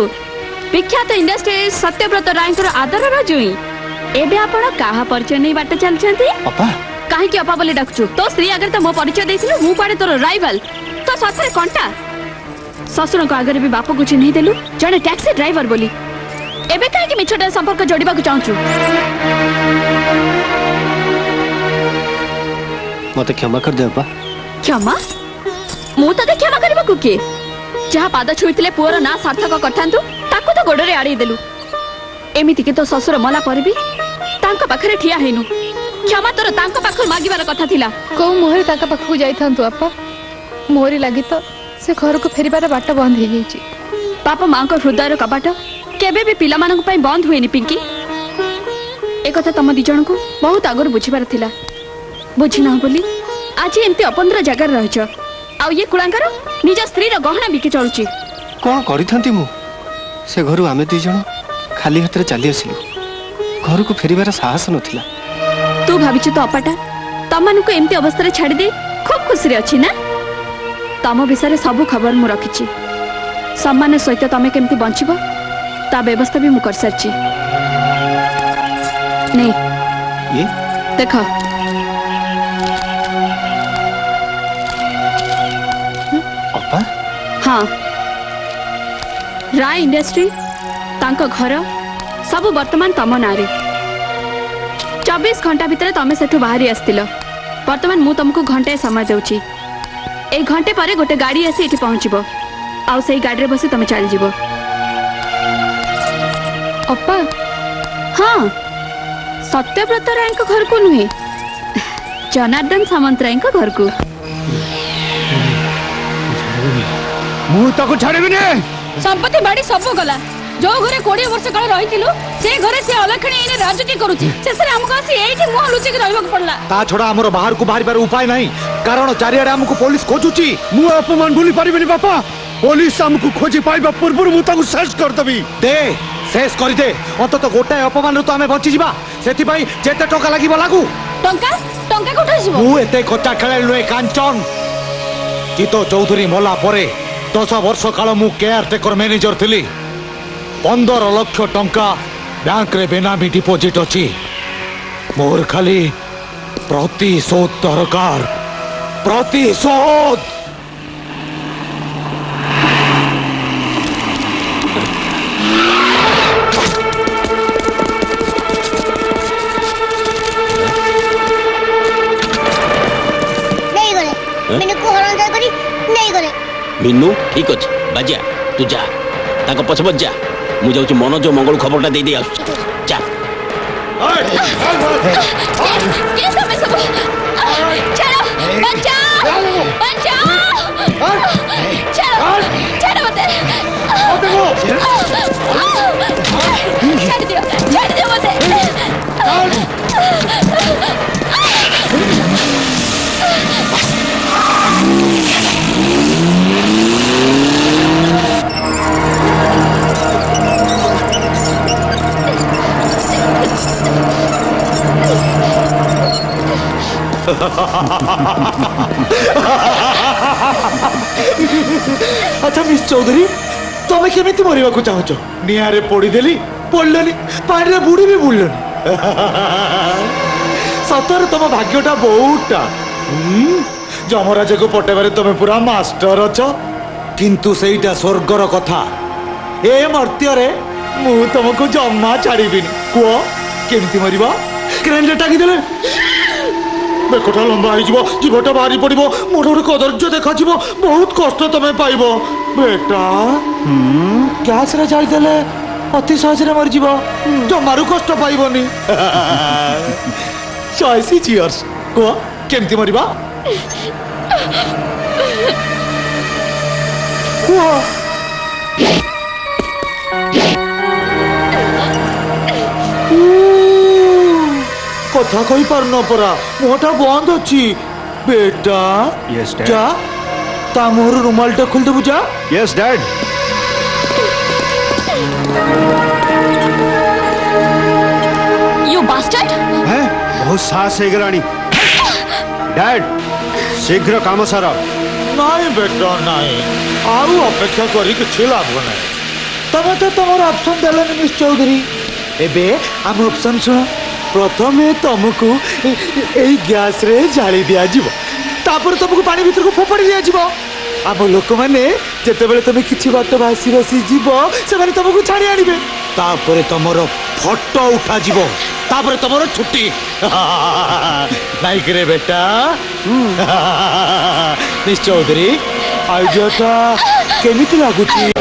विख्यात इंडस्ट्रियलिस्ट सत्यव्रत रायकर आदर रजुई एबे आपण काहा परिचय नै बाट चलछंती। अपा काहे कि अपा बोली डाकछु तो स्त्री अगर तो मो परिचय देसिलु मु पाडे तोर राइवल तो सथरे कंटा ससुर को आगे भी बाप को चिन्ह देलु जने टैक्सी ड्राइवर बोली एबे काहे कि मिछटा संपर्क जोड़िबा को चाहछु। मते क्षमा कर दे अपा। क्षमा मु तते क्षमा करबा को के जहा पाद छुइतले पुअर ना सार्थक करथांतु ताको तो गोडरे आड़ी देलु एमिति के तो ससुर मला पर भी तांका पाखरे ठिया हेनु क्षमा तोर तांका पाखर मागिबार कथा थिला को मोहरे ताका पाखु जाई थांतु अपा मोहरे लागि तो से घर को फेरिबार बाट बंद हो जाइछि। बापा मां को हृदय कबाट केबे भी पिला मानक पई बंद हुएनी पिंकी ए कथा तम दी जण को बहुत आगर बुझिबार थिला बुझी ना बोली आज एमती अपंद्र जगह रहछ आ ये कुळांकर निज स्त्री रो गहना बिके चलुची कौन करिथांती मु से घरु आमे दुई जण खाली हाथ रे चली आसिलु घर को फेरिबार साहस नथिला। तू भाबिछु तो अपाटा तम मानक एमती अवस्था रे छाडी दे खूब खुशी रे अछि ना तम विषय सब खबर मु रखिछि सम्मान सहित तमे केमती बंचिबो ता व्यवस्था भी मु कर सरछि। नहीं ये देखो अपा हाँ राय इंडस्ट्री तांको घर सब वर्तमान तम नारे 24 घंटा भितर तमे सेठु बाहरी आस्तिल वर्तमान मु तुमको घंटे समय देउची ए घंटे परे गोटे गाड़ी आसी एठी पहुंचीबो आउ सेही गाड़ी रे बसी तमे चल जीवो। अपा हाँ सत्यव्रत राय को घर को नुहे जनार्दन सामंत राय को घर को मु ताको छाड़बी ने संपत्ति बाड़ी सब गला जो घरे 20 वर्ष काल रहिथिलु से घरे से अलखणी एने राजकी करूची शेषरे हमको आसी एठी मुह लुचि के रहबक पड़ला ता छोड़ा हमर बाहर को बाहर उपाय नहीं कारण चारिआडे हमको पुलिस खोजुची मु अपमान भूली पारिबेनी बापा पुलिस हमको खोजी पाइबा पूर्व मु ताकू सर्च कर देबी दे शेष कर दे अंतत गोटाए अपमान तो आमे बची जिबा सेति पई जेते टका लागिबो लागू टंका टंका कोठा जिवो मु एते कच्चा खेले नुए कांचन जीतो चौधरी मला परे 10 वर्ष काल मु केयर टेकर मैनेजर थिली 15 लाख टंका बैंक रे बेनामी डिपोजिट अछि मोर खाली प्रतिशोध दरकार प्रतिशोध मिन्नू ठीक अच्छे बाजिया तू जा ताको पछ पछ जा मु जाउची मनोज मंगल खबरटा दे दे आसु जा ये सब चलो बचाओ बचाओ चलो चलो मत छाड़ दियो मत अच्छा मिस चौधरी तुम्हें केमिति मरिबा को चाहछ नियारे पोड़ी देली पड़लनी पानी रे बुड़ी भी बुड़लनी सतर तुम भाग्यटा बहुतटा जमराज को पटेबारे तुम पूरा मास्टर अछ किंतु सेईटा स्वर्गर कथा ए मर्त्य रे मु तुमको जम्मा छाड़ीबिनी को केमिति मरिबा क्रेन टाकी देले बेकटा लंबा हो जीवटा बाहरी पड़ो मोर गोटे कदर्य देखा बहुत कष्ट तुम पाइब बेटा गैस रे जाईदेले अति सहज मरीज जमारू कष्ट पाइबनी चॉइस इज योर्स को केमती मरिबा कथा कही पार न परा मुहटा बंद अच्छी बेटा यस जा ता मोर रुमालटा खोल देबु जा यस डैड यू बास्टर्ड हैं बहुत साहस है गरानी डैड शीघ्र काम सारा नहीं बेटा नहीं आउ अपेक्षा करी किछि लाभ नहीं तमे तो तमर ऑप्शन देलनि मिस चौधरी एबे हम ऑप्शन सुन प्रथमे तुमको एई गैस रे जाली दिया जीवो तापर तुमको पानी भीतर को फोपड़ी दिया जीवो आम लोक माने जेते बेले तुम किछि बाट भासी भासी जीवो से माने तुमको छाड़ी आनिबे तापर तमरो फोटो उठा जीवो तापर तमरो छुट्टी नाइक रे बेटा मिस चौधरी आइडियाटा केमिति लागुची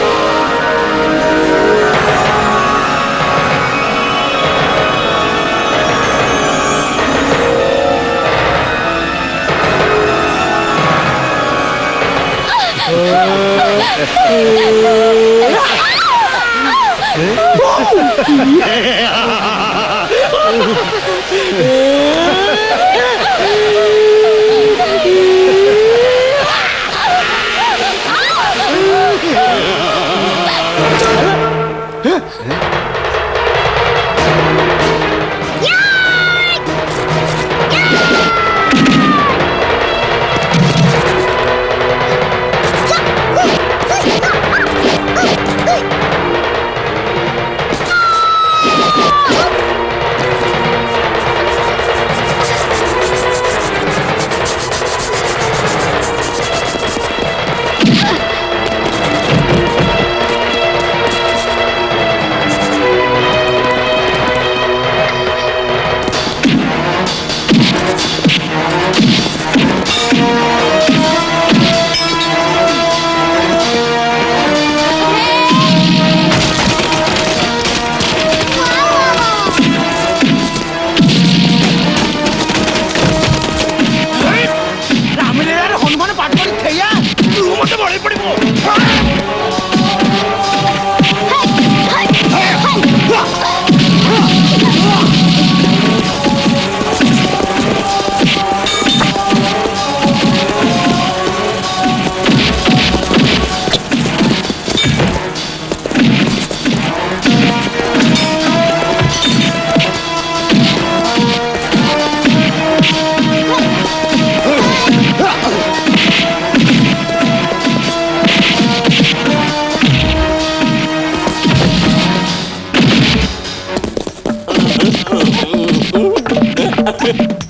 रे